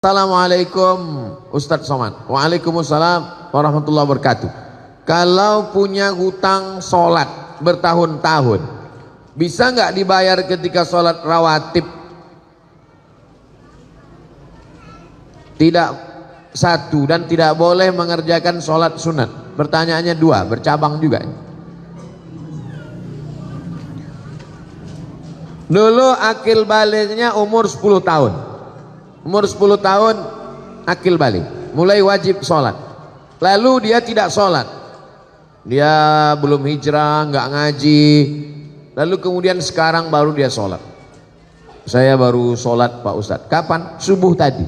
Assalamualaikum Ustadz Somad. Waalaikumsalam warahmatullahi wabarakatuh. Kalau punya hutang sholat bertahun-tahun, bisa nggak dibayar ketika sholat rawatib? Tidak satu, dan tidak boleh mengerjakan sholat sunat. Pertanyaannya dua, bercabang juga. Dulu akil baliknya umur 10 tahun. Umur 10 tahun akil balik, mulai wajib sholat. Lalu dia tidak sholat, dia belum hijrah, nggak ngaji. Lalu kemudian sekarang baru dia sholat. Saya baru sholat Pak Ustadz. Kapan? Subuh tadi.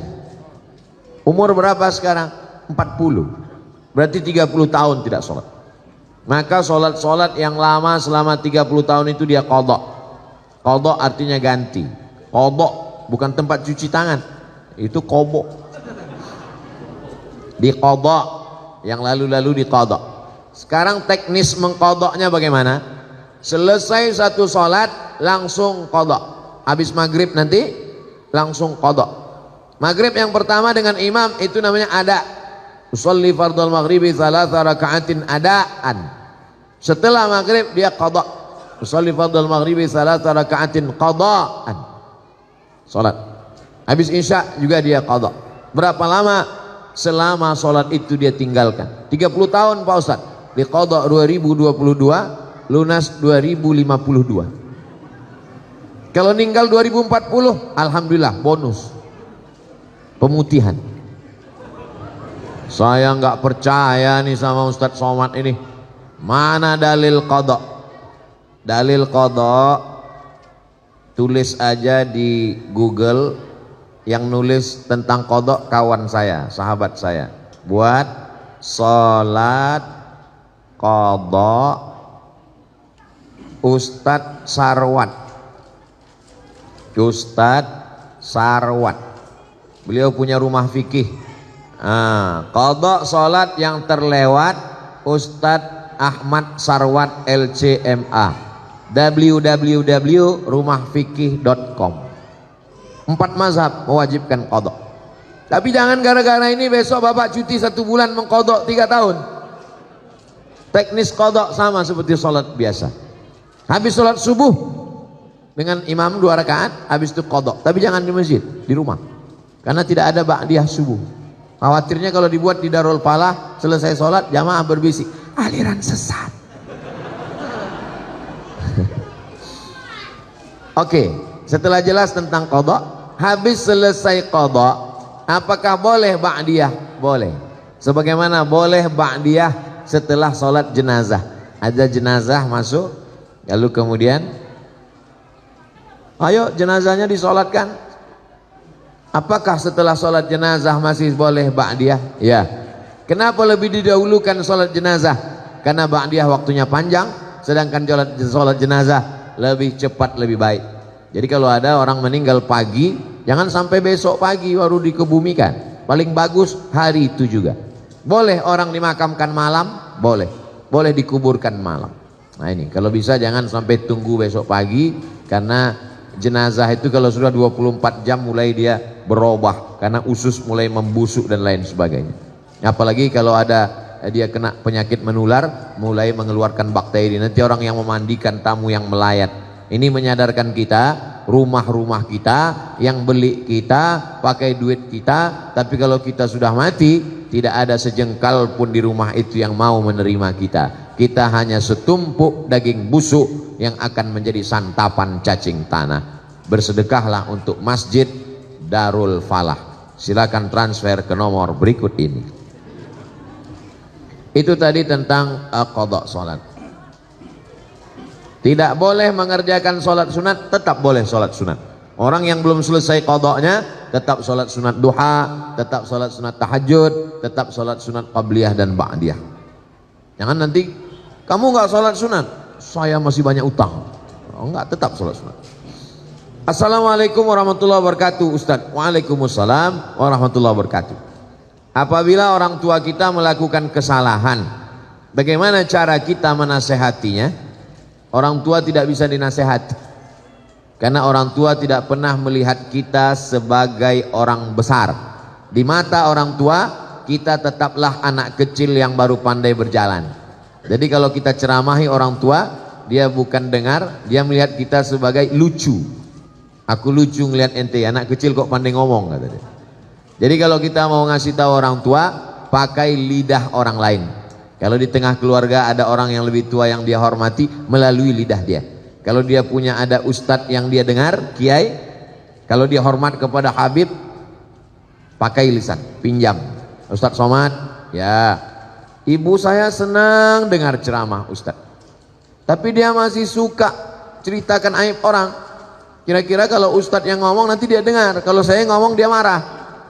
Umur berapa sekarang? 40. Berarti 30 tahun tidak sholat. Maka sholat-sholat yang lama selama 30 tahun itu dia qadha. Qadha artinya ganti. Qadha bukan tempat cuci tangan, itu qadha. Di qadha, yang lalu-lalu di qadha. Sekarang teknis mengqadhanya bagaimana? Selesai satu sholat langsung qadha. Habis maghrib nanti langsung qadha. Maghrib yang pertama dengan imam itu namanya ada. Usolli fardal maghribi thalatha raka'atin adaan. Setelah maghrib dia qadha. Usolli fardal maghribi thalatha raka'atin qadaan. Salat. Habis isya juga dia qadha. Berapa lama? Selama salat itu dia tinggalkan. 30 tahun Pak Ustaz. Di qadha 2022, lunas 2052. Kalau meninggal 2040, alhamdulillah bonus. Pemutihan. Saya nggak percaya nih sama Ustadz Somad ini. Mana dalil qadha? Dalil qadha tulis aja di Google. Yang nulis tentang qadha kawan saya, sahabat saya. Buat sholat qadha Ustadz Sarwat. Ustadz Sarwat. Beliau punya rumah fikih. Qadha sholat yang terlewat Ustadz Ahmad Sarwat LCMA. www.rumahfikih.com. 4 mazhab mewajibkan qadha. Tapi jangan gara-gara ini besok bapak cuti 1 bulan mengqadha 3 tahun. Teknis qadha sama seperti sholat biasa. Habis sholat subuh dengan imam 2 rakaat, habis itu qadha. Tapi jangan di masjid, di rumah. Karena tidak ada ba'diyah subuh. Khawatirnya kalau dibuat di Darul Falah, selesai sholat jamaah berbisik, aliran sesat. Oke, setelah jelas tentang qadha, habis selesai qadha, apakah boleh ba'diyah? Boleh. Sebagaimana boleh ba'diyah setelah sholat jenazah. Ada jenazah masuk, lalu kemudian ayo jenazahnya disolatkan. Apakah setelah sholat jenazah masih boleh ba'diyah? Ya. Kenapa lebih didahulukan sholat jenazah? Karena ba'diyah waktunya panjang, sedangkan sholat jenazah lebih cepat, lebih baik. Jadi kalau ada orang meninggal pagi, jangan sampai besok pagi baru dikebumikan. Paling bagus hari itu juga. Boleh orang dimakamkan malam? Boleh. Boleh dikuburkan malam. Nah ini, kalau bisa jangan sampai tunggu besok pagi, karena jenazah itu kalau sudah 24 jam mulai dia berubah, karena usus mulai membusuk dan lain sebagainya. Apalagi kalau ada dia kena penyakit menular, mulai mengeluarkan bakteri. Nanti orang yang memandikan tamu yang melayat. Ini menyadarkan kita, rumah-rumah kita, yang beli kita, pakai duit kita. Tapi kalau kita sudah mati, tidak ada sejengkal pun di rumah itu yang mau menerima kita. Kita hanya setumpuk daging busuk yang akan menjadi santapan cacing tanah. Bersedekahlah untuk Masjid Darul Falah. Silakan transfer ke nomor berikut ini. Itu tadi tentang qadha sholat. Tidak boleh mengerjakan sholat sunat, tetap boleh sholat sunat. Orang yang belum selesai qadhanya tetap sholat sunat duha, tetap sholat sunat tahajud, tetap sholat sunat qabliyah dan ba'diyah. Jangan nanti kamu nggak sholat sunat, saya masih banyak utang. Enggak, tetap sholat sunat. Assalamualaikum warahmatullahi wabarakatuh Ustaz. Waalaikumsalam warahmatullahi wabarakatuh. Apabila orang tua kita melakukan kesalahan, bagaimana cara kita menasehatinya? Orang tua tidak bisa dinasehati, karena orang tua tidak pernah melihat kita sebagai orang besar. Di mata orang tua kita tetaplah anak kecil yang baru pandai berjalan. Jadi kalau kita ceramahi orang tua, dia bukan dengar, dia melihat kita sebagai lucu. Aku lucu ngelihat ente, anak kecil kok pandai ngomong, kata dia. Jadi kalau kita mau ngasih tahu orang tua, pakai lidah orang lain. Kalau di tengah keluarga ada orang yang lebih tua yang dia hormati, melalui lidah dia. Kalau dia punya ada ustadz yang dia dengar, kiai, kalau dia hormat kepada Habib, pakai lisan, pinjam. Ustadz Somad, ya, ibu saya senang dengar ceramah Ustadz, tapi dia masih suka ceritakan aib orang. Kira-kira kalau Ustadz yang ngomong nanti dia dengar, kalau saya ngomong dia marah.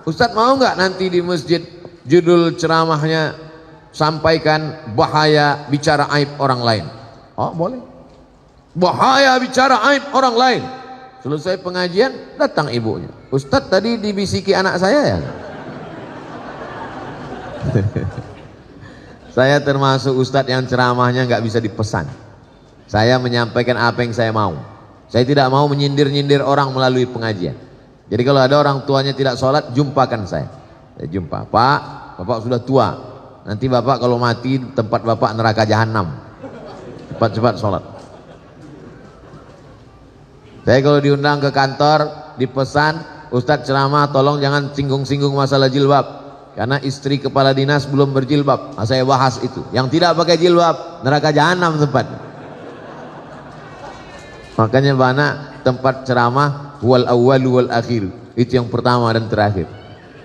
Ustadz mau nggak nanti di masjid judul ceramahnya sampaikan bahaya bicara aib orang lain? Oh boleh, bahaya bicara aib orang lain. Selesai pengajian datang ibunya, Ustadz tadi dibisiki anak saya ya. Saya termasuk ustadz yang ceramahnya nggak bisa dipesan. Saya menyampaikan apa yang saya mau. Saya tidak mau menyindir-nyindir orang melalui pengajian. Jadi kalau ada orang tuanya tidak sholat, jumpakan saya. Saya jumpa, Pak, Bapak sudah tua. Nanti Bapak kalau mati tempat Bapak neraka jahanam. Cepat-cepat sholat. Saya kalau diundang ke kantor, dipesan, Ustadz ceramah tolong jangan singgung-singgung masalah jilbab. Karena istri kepala dinas belum berjilbab. Nah, saya bahas itu. Yang tidak pakai jilbab, neraka jahanam tempat. Makanya banyak tempat ceramah wal awwalu wal akhir. Itu yang pertama dan terakhir.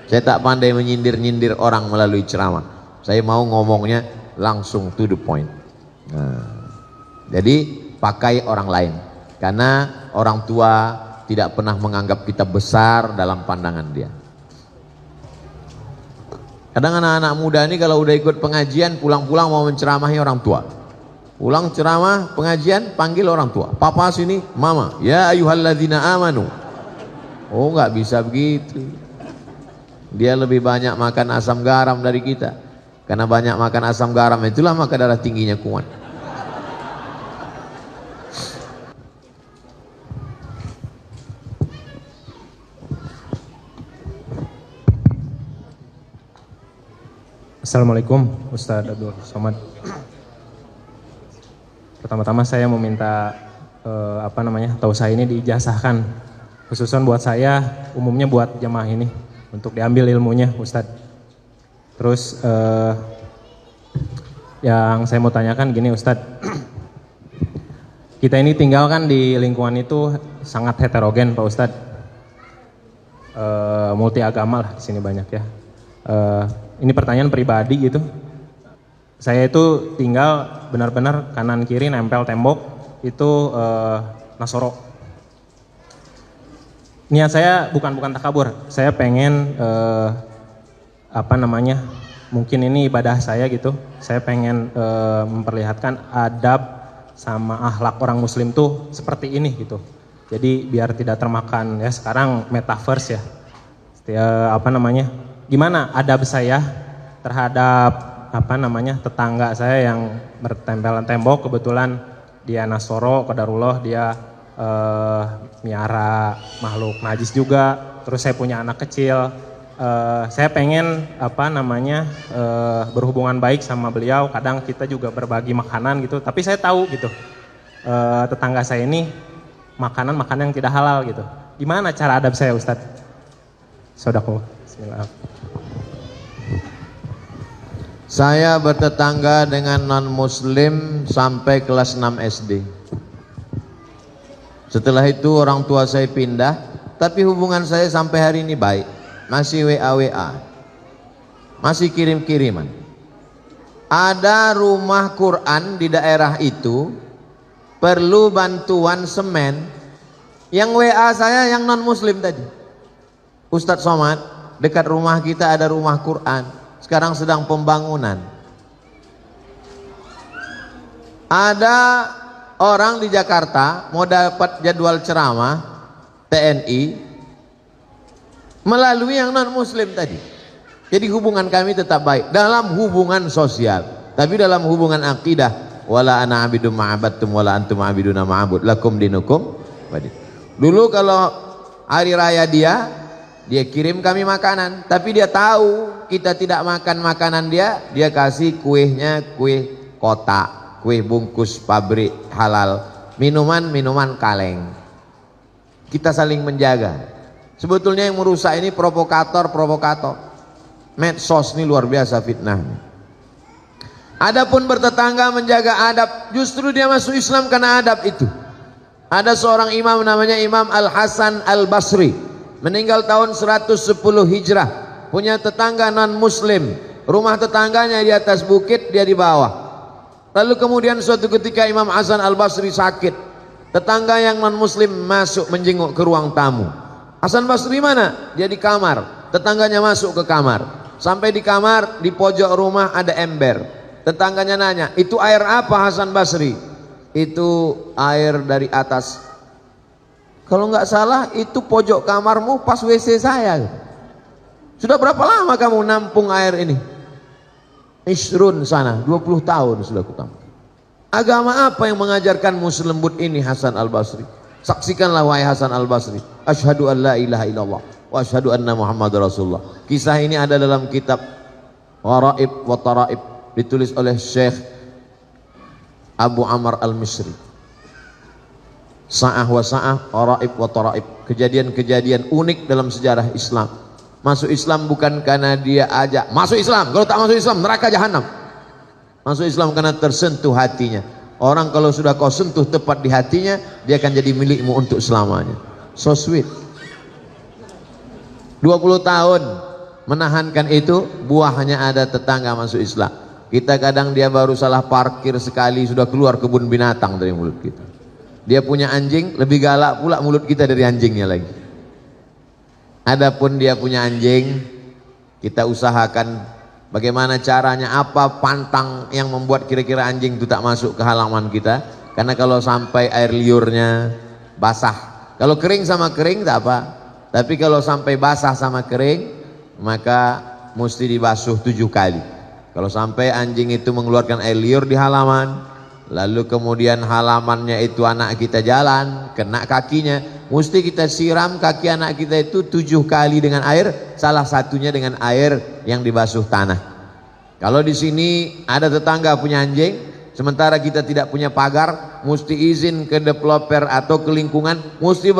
Saya tak pandai menyindir-nyindir orang melalui ceramah. Saya mau ngomongnya langsung to the point. Nah, jadi pakai orang lain. Karena orang tua tidak pernah menganggap kita besar dalam pandangan dia. Kadang anak-anak muda ini kalau udah ikut pengajian, pulang-pulang mau menceramahi orang tua. Pulang ceramah, pengajian, panggil orang tua. Papa sini, mama. Ya ayyuhalladzina amanu. Oh nggak bisa begitu. Dia lebih banyak makan asam garam dari kita. Karena banyak makan asam garam, itulah maka darah tingginya kuat. Assalamualaikum Ustadz Abdul Somad. Pertama-tama saya meminta tausiah ini diijazahkan, khususnya buat saya, umumnya buat jamaah ini, untuk diambil ilmunya Ustadz. Terus yang saya mau tanyakan gini Ustadz, kita ini tinggal kan di lingkungan itu sangat heterogen Pak Ustadz, multi agama lah di sini banyak ya. Ini pertanyaan pribadi gitu. Saya itu tinggal benar-benar kanan kiri nempel tembok itu Nasoro. Niat saya bukan takabur. Saya pengen mungkin ini ibadah saya gitu. Saya pengen memperlihatkan adab sama akhlak orang Muslim tuh seperti ini gitu. Jadi biar tidak termakan ya sekarang metaverse ya. Gimana adab saya terhadap tetangga saya yang bertempelan tembok, kebetulan dia Nasoro, qadarullah dia miara makhluk najis juga. Terus saya punya anak kecil, saya pengen berhubungan baik sama beliau. Kadang kita juga berbagi makanan gitu, tapi saya tahu gitu tetangga saya ini makanan yang tidak halal gitu. Gimana cara adab saya Ustadz? Sodako. Bismillah. Saya bertetangga dengan non-muslim sampai kelas 6 SD. Setelah itu orang tua saya pindah, tapi hubungan saya sampai hari ini baik. Masih WA-WA, masih kirim-kiriman. Ada rumah Quran di daerah itu, perlu bantuan semen. Yang WA saya yang non-muslim tadi. Ustadz Somad, dekat rumah kita ada rumah Quran. Sekarang sedang pembangunan. Ada orang di Jakarta mau dapat jadwal ceramah TNI melalui yang non muslim tadi. Jadi hubungan kami tetap baik dalam hubungan sosial, tapi dalam hubungan akidah, wala ana abidum ma'abadtum wala antum abiduna ma'abud lakum dinukum. Dulu kalau hari raya dia dia kirim kami makanan, tapi dia tahu kita tidak makan makanan dia kasih kuehnya kue kotak, kue bungkus pabrik halal, minuman kaleng. Kita saling menjaga. Sebetulnya yang merusak ini provokator. Medsos ini luar biasa fitnahnya. Adapun bertetangga menjaga adab, justru dia masuk Islam karena adab itu. Ada seorang imam namanya Imam Al-Hasan Al-Basri, meninggal tahun 110 Hijrah, punya tetangga non muslim, rumah tetangganya di atas bukit, dia di bawah. Lalu kemudian suatu ketika Imam Hasan Al-Basri sakit, tetangga yang non muslim masuk menjenguk ke ruang tamu. Hasan Basri mana? Dia di kamar, tetangganya masuk ke kamar. Sampai di kamar, di pojok rumah ada ember. Tetangganya nanya, itu air apa Hasan Basri? Itu air dari atas. Kalau nggak salah itu pojok kamarmu pas WC saya. Sudah berapa lama kamu nampung air ini? Isrun sana, 20 tahun sudah kutampung. Agama apa yang mengajarkanmu selembut ini Hasan Al-Basri? Saksikanlah wahai Hasan Al-Basri. Asyhadu an la ilaha illallah wa asyhadu anna Muhammad Rasulullah. Kisah ini ada dalam kitab Waraib wa Taraib, ditulis oleh Syekh Abu Amr Al-Misri. Sa'ah wa sa'ah, Waraib wa Taraib, kejadian-kejadian unik dalam sejarah Islam. Masuk Islam bukan karena dia ajak masuk Islam, kalau tak masuk Islam neraka jahanam. Masuk Islam karena tersentuh hatinya. Orang kalau sudah kau sentuh tepat di hatinya, dia akan jadi milikmu untuk selamanya. So sweet. 20 tahun menahankan itu, buahnya ada tetangga masuk Islam. Kita kadang dia baru salah parkir sekali sudah keluar kebun binatang dari mulut kita. Dia punya anjing, lebih galak pula mulut kita dari anjingnya lagi. Adapun dia punya anjing, kita usahakan bagaimana caranya, apa pantang yang membuat kira-kira anjing itu tak masuk ke halaman kita. Karena kalau sampai air liurnya basah, kalau kering sama kering tak apa, tapi kalau sampai basah sama kering maka mesti dibasuh 7 kali. Kalau sampai anjing itu mengeluarkan air liur di halaman, lalu kemudian halamannya itu anak kita jalan, kena kakinya, mesti kita siram kaki anak kita itu 7 kali dengan air, salah satunya dengan air yang dibasuh tanah. Kalau di sini ada tetangga punya anjing, sementara kita tidak punya pagar, mesti izin ke developer atau ke lingkungan, mesti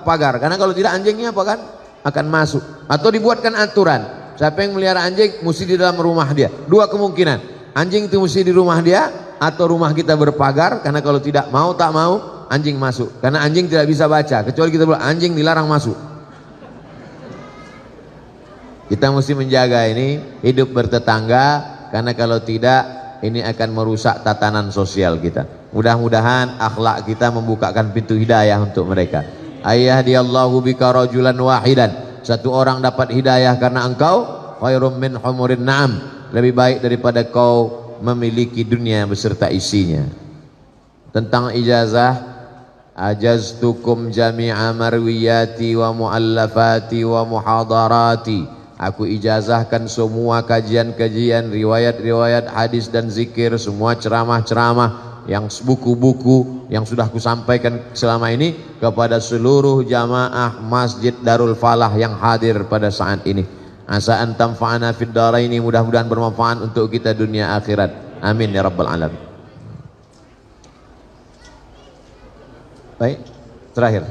pagar, karena kalau tidak anjingnya apa kan akan masuk. Atau dibuatkan aturan, siapa yang melihara anjing mesti di dalam rumah dia. 2 kemungkinan, anjing itu mesti di rumah dia atau rumah kita berpagar, karena kalau tidak mau tak mau anjing masuk, karena anjing tidak bisa baca kecuali kita bilang anjing dilarang masuk. Kita mesti menjaga ini hidup bertetangga, karena kalau tidak ini akan merusak tatanan sosial kita. Mudah-mudahan akhlak kita membukakan pintu hidayah untuk mereka. Ayyahdiyallahu bika rajulan wahidan, satu orang dapat hidayah karena engkau, khairum min humurin na'am, lebih baik daripada kau memiliki dunia beserta isinya. Tentang ijazah, ajaztukum jami'a marwiyati wa muallafati wa muhadarati, aku ijazahkan semua kajian-kajian, riwayat-riwayat hadis dan zikir, semua ceramah-ceramah, yang buku-buku yang sudah aku sampaikan selama ini kepada seluruh jamaah Masjid Darul Falah yang hadir pada saat ini. Asa an tanfa'ana fid dharaini, mudah-mudahan bermanfaat untuk kita dunia akhirat. Amin ya rabbal alamin. Baik, terakhir.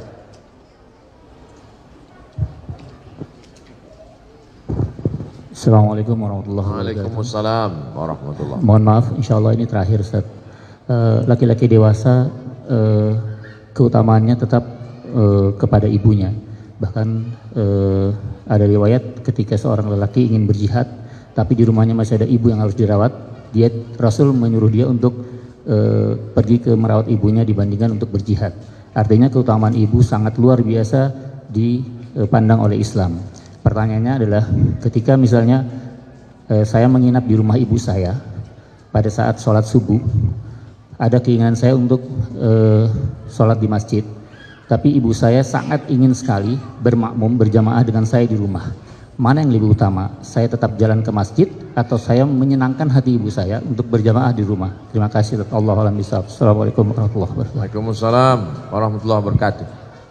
Assalamualaikum warahmatullahi wabarakatuh. Waalaikumsalam warahmatullahi. Mohon maaf, insya Allah ini terakhir Ustaz. Laki-laki dewasa keutamaannya tetap kepada ibunya. Bahkan ada riwayat ketika seorang lelaki ingin berjihad, tapi di rumahnya masih ada ibu yang harus dirawat, Rasul menyuruh dia untuk pergi ke merawat ibunya dibandingkan untuk berjihad. Artinya keutamaan ibu sangat luar biasa dipandang oleh Islam. Pertanyaannya adalah, ketika misalnya saya menginap di rumah ibu saya pada saat sholat subuh, ada keinginan saya untuk sholat di masjid, tapi ibu saya sangat ingin sekali bermakmum berjamaah dengan saya di rumah. Mana yang lebih utama? Saya tetap jalan ke masjid atau saya menyenangkan hati ibu saya untuk berjamaah di rumah? Terima kasih. Allahu a'lam bishawab. Assalamualaikum warahmatullahi wabarakatuh. Waalaikumsalam warahmatullahi wabarakatuh.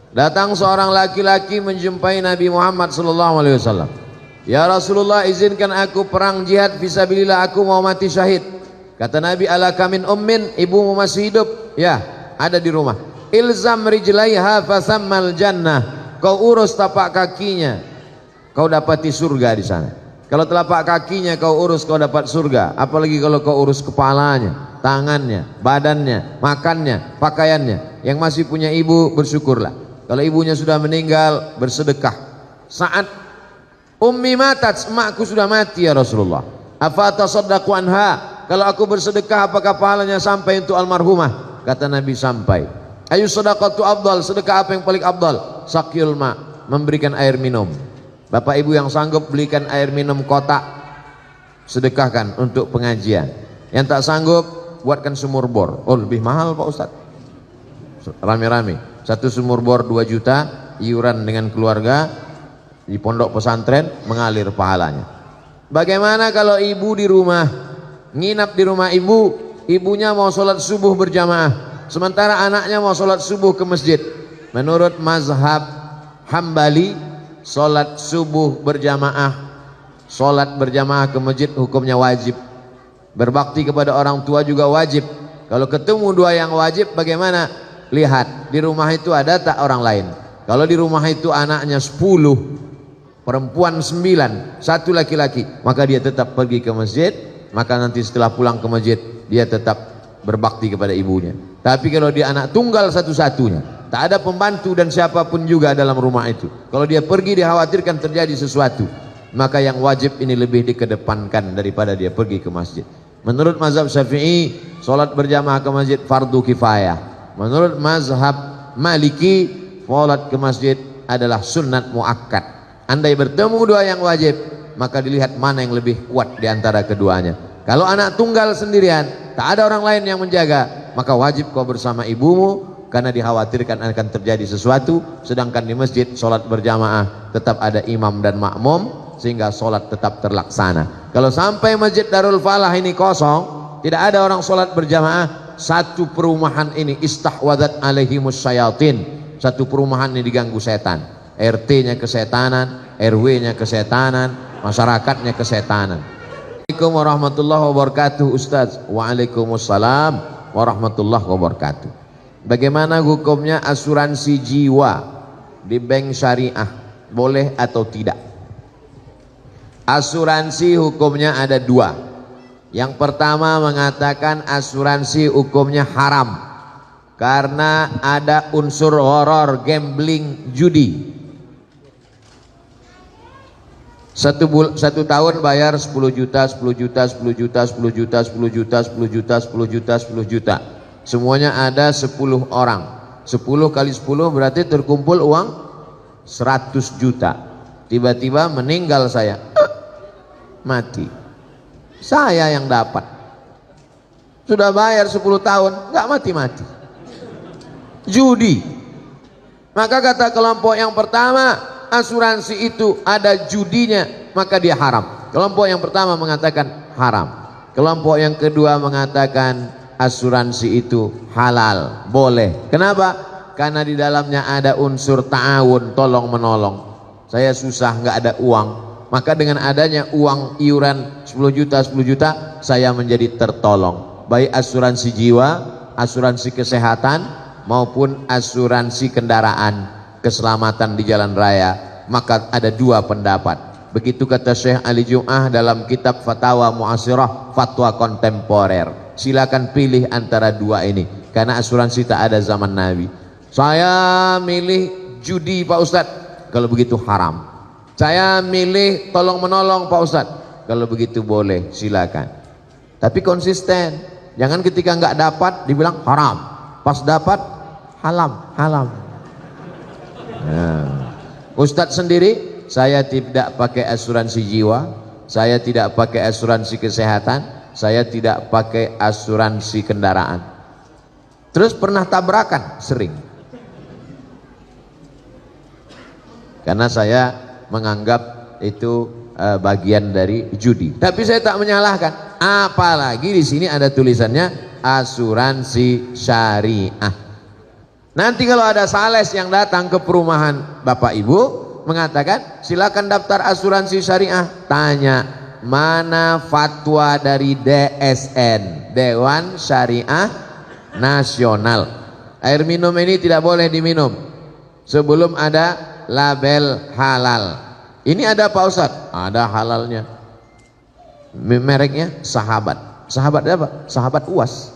Datang seorang laki-laki menjumpai Nabi Muhammad SAW. Ya Rasulullah, izinkan aku perang jihad fisabilillah, aku mau mati syahid. Kata Nabi, alaka min ummin, ibumu masih hidup? Ya, ada di rumah. Ilzam rijlaiha fasammal jannah, kau urus tapak kakinya, kau dapati surga di sana. Kalau telapak kakinya kau urus, kau dapat surga. Apalagi kalau kau urus kepalanya, tangannya, badannya, makannya, pakaiannya. Yang masih punya ibu, bersyukurlah. Kalau ibunya sudah meninggal, bersedekah. Saat ummi matat, emakku sudah mati ya Rasulullah, afa tasaddaqu anha, kalau aku bersedekah apakah pahalanya sampai untuk almarhumah? Kata Nabi, sampai. Ayu sadaqatu afdal, sedekah apa yang paling afdal? Sakyul ma, memberikan air minum. Bapak ibu yang sanggup belikan air minum kotak, sedekahkan untuk pengajian. Yang tak sanggup, buatkan sumur bor. Oh, lebih mahal Pak Ustadz, rame-rame. Satu sumur bor 2 juta, iuran dengan keluarga di pondok pesantren, mengalir pahalanya. Bagaimana kalau ibu di rumah, nginap di rumah ibu, ibunya mau sholat subuh berjamaah, sementara anaknya mau sholat subuh ke masjid. Menurut mazhab Hambali, sholat subuh berjamaah, sholat berjamaah ke masjid hukumnya wajib. Berbakti kepada orang tua juga wajib. Kalau ketemu dua yang wajib, bagaimana? Lihat, di rumah itu ada tak orang lain. Kalau di rumah itu anaknya 10, perempuan 9, 1 laki-laki, maka dia tetap pergi ke masjid. Maka nanti setelah pulang ke masjid, dia tetap berbakti kepada ibunya. Tapi kalau dia anak tunggal satu-satunya, tak ada pembantu dan siapapun juga dalam rumah itu, kalau dia pergi dikhawatirkan terjadi sesuatu, maka yang wajib ini lebih dikedepankan daripada dia pergi ke masjid. Menurut mazhab Syafi'i, sholat berjamaah ke masjid fardu kifayah. Menurut mazhab Maliki, sholat ke masjid adalah sunnat muakkad. Andai bertemu dua yang wajib, maka dilihat mana yang lebih kuat di antara keduanya. Kalau anak tunggal sendirian, tak ada orang lain yang menjaga, maka wajib kau bersama ibumu, karena dikhawatirkan akan terjadi sesuatu. Sedangkan di masjid sholat berjamaah tetap ada imam dan makmum, sehingga sholat tetap terlaksana. Kalau sampai masjid Darul Falah ini kosong, tidak ada orang sholat berjamaah, satu perumahan ini istahwadat alaihimus syayatin, satu perumahan ini diganggu setan. RT-nya kesetanan, RW-nya kesetanan, masyarakatnya kesetanan. Assalamualaikum warahmatullahi wabarakatuh Ustaz. Waalaikumsalam warahmatullahi wabarakatuh. Bagaimana hukumnya asuransi jiwa di bank syariah, boleh atau tidak? Asuransi hukumnya ada 2. Yang pertama mengatakan asuransi hukumnya haram karena ada unsur horor, gambling, judi. Satu tahun bayar 10 juta, 10 juta, 10 juta, 10 juta, 10 juta, 10 juta, 10 juta, 10 juta. Semuanya ada 10 orang. 10 kali 10 berarti terkumpul uang 100 juta. Tiba-tiba meninggal saya, mati. Saya yang dapat. Sudah bayar 10 tahun, nggak mati-mati. Judi. Maka kata kelompok yang pertama, asuransi itu ada judinya, maka dia haram. Kelompok yang pertama mengatakan haram. Kelompok yang kedua mengatakan asuransi itu halal, boleh. Kenapa? Karena di dalamnya ada unsur ta'awun, tolong menolong. Saya susah, nggak ada uang, maka dengan adanya uang iuran 10 juta, 10 juta, saya menjadi tertolong. Baik asuransi jiwa, asuransi kesehatan, maupun asuransi kendaraan, keselamatan di jalan raya. Maka ada 2 pendapat. Begitu kata Syekh Ali Jum'ah dalam kitab Fatawa Mu'asirah, fatwa kontemporer. Silakan pilih antara 2 ini, karena asuransi tak ada zaman Nabi. Saya milih judi Pak Ustadz, kalau begitu haram. Saya milih tolong menolong Pak Ustadz, kalau begitu boleh, silakan. Tapi konsisten, jangan ketika nggak dapat dibilang haram, pas dapat halam. Nah, Ustadz sendiri, saya tidak pakai asuransi jiwa, saya tidak pakai asuransi kesehatan, saya tidak pakai asuransi kendaraan. Terus pernah tabrakan? Sering. Karena saya menganggap itu bagian dari judi. Tapi saya tak menyalahkan. Apalagi di sini ada tulisannya asuransi syariah. Nanti kalau ada sales yang datang ke perumahan Bapak Ibu mengatakan silakan daftar asuransi syariah, tanya mana fatwa dari DSN, Dewan Syariah Nasional. Air minum ini tidak boleh diminum sebelum ada label halal. Ini ada Pak Ustadz? Ada halalnya. Mereknya Sahabat. Sahabat apa? Sahabat UAS.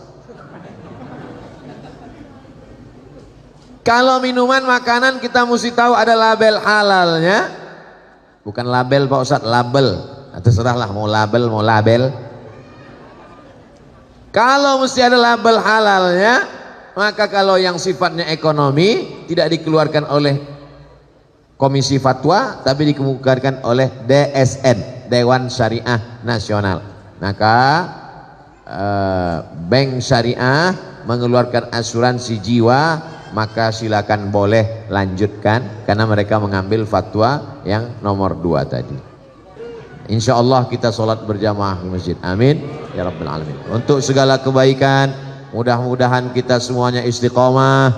Kalau minuman makanan kita mesti tahu ada label halalnya. Bukan label Pak Ustadz, label. Terserahlah mau label mau label. Kalau mesti ada label halalnya, maka kalau yang sifatnya ekonomi tidak dikeluarkan oleh Komisi Fatwa, tapi dikeluarkan oleh DSN, Dewan Syariah Nasional. Maka Bank Syariah mengeluarkan asuransi jiwa, maka silakan boleh lanjutkan karena mereka mengambil fatwa yang nomor 2 tadi. Insya Allah kita sholat berjamaah di masjid. Amin ya rabbal alamin. Untuk segala kebaikan, mudah-mudahan kita semuanya istiqomah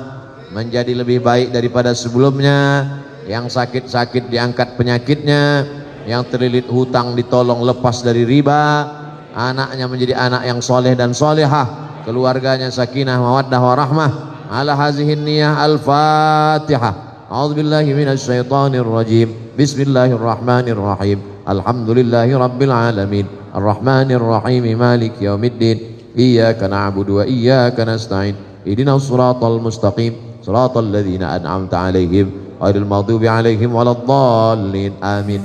menjadi lebih baik daripada sebelumnya. Yang sakit-sakit diangkat penyakitnya, yang terlilit hutang ditolong lepas dari riba, anaknya menjadi anak yang soleh dan solehah, keluarganya sakinah mawaddah warahmah. Ala hazihin niyah al-fatihah. A'udzubillahi minasyaitonir rajim. Bismillahirrahmanirrahim. Alhamdulillahi rabbil alamin. Arrahmanir rahim. Maliki yaumiddin. Iyyaka na'budu wa iyyaka nasta'in. Ihdinas siratal mustaqim. Siratal ladzina an'amta 'alaihim ghairil maghdubi 'alaihim waladdallin. Amin.